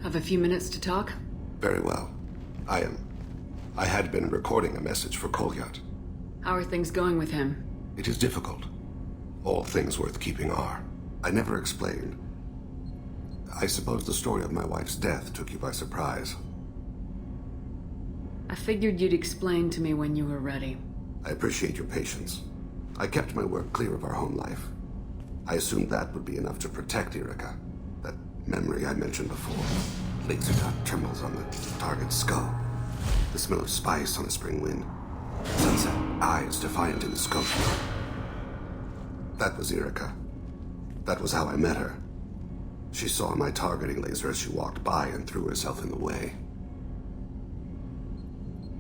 Have a few minutes to talk? Very well. I had been recording a message for Kolyat. How are things going with him? It is difficult. All things worth keeping are. I never explained. I suppose the story of my wife's death took you by surprise. I figured you'd explain to me when you were ready. I appreciate your patience. I kept my work clear of our home life. I assumed that would be enough to protect Erica. That memory I mentioned before. Laser dot trembles on the target's skull. The smell of spice on a spring wind. Sunset eyes defiant in the scope. That was Erica. That was how I met her. She saw my targeting laser as she walked by and threw herself in the way.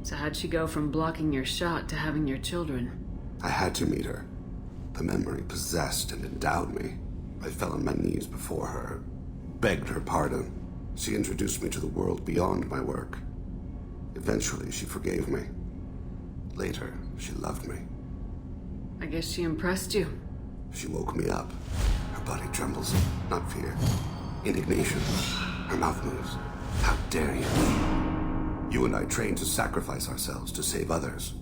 So how'd she go from blocking your shot to having your children? I had to meet her. The memory possessed and endowed me. I fell on my knees before her, begged her pardon. She introduced me to the world beyond my work. Eventually, she forgave me. Later, she loved me. I guess she impressed you. She woke me up. Her body trembles, not fear. Indignation. Her mouth moves. How dare you? You and I trained to sacrifice ourselves to save others.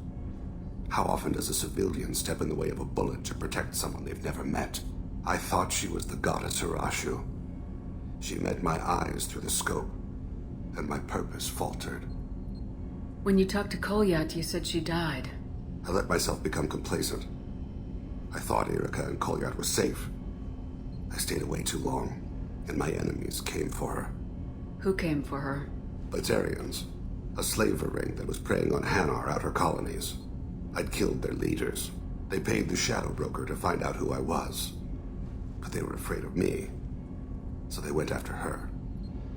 How often does a civilian step in the way of a bullet to protect someone they've never met? I thought she was the goddess Hirashu. She met my eyes through the scope, and my purpose faltered. When you talked to Kolyat, you said she died. I let myself become complacent. I thought Erica and Kolyat were safe. I stayed away too long, and my enemies came for her. Who came for her? Batarians, a slaver ring that was preying on Hanar outer colonies. I'd killed their leaders. They paid the shadow broker to find out who I was. But they were afraid of me, so they went after her.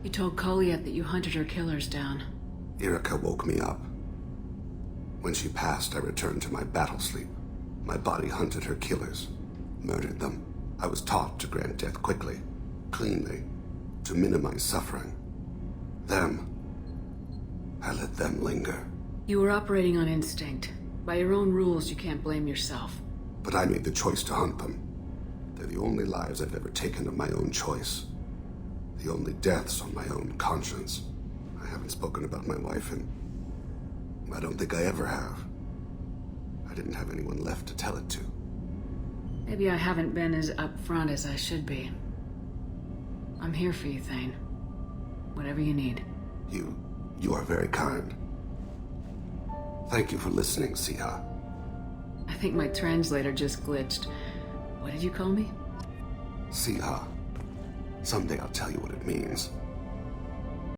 You told Kolyat that you hunted her killers down. Erica woke me up. When she passed, I returned to my battle sleep. My body hunted her killers, murdered them. I was taught to grant death quickly, cleanly, to minimize suffering. I let them linger. You were operating on instinct. By your own rules, you can't blame yourself. But I made the choice to hunt them. They're the only lives I've ever taken of my own choice. The only deaths on my own conscience. I haven't spoken about my wife, and I don't think I ever have. I didn't have anyone left to tell it to. Maybe I haven't been as upfront as I should be. I'm here for you, Thain. Whatever you need. You are very kind. Thank you for listening, Siha. I think my translator just glitched. What did you call me? Siha. Someday I'll tell you what it means.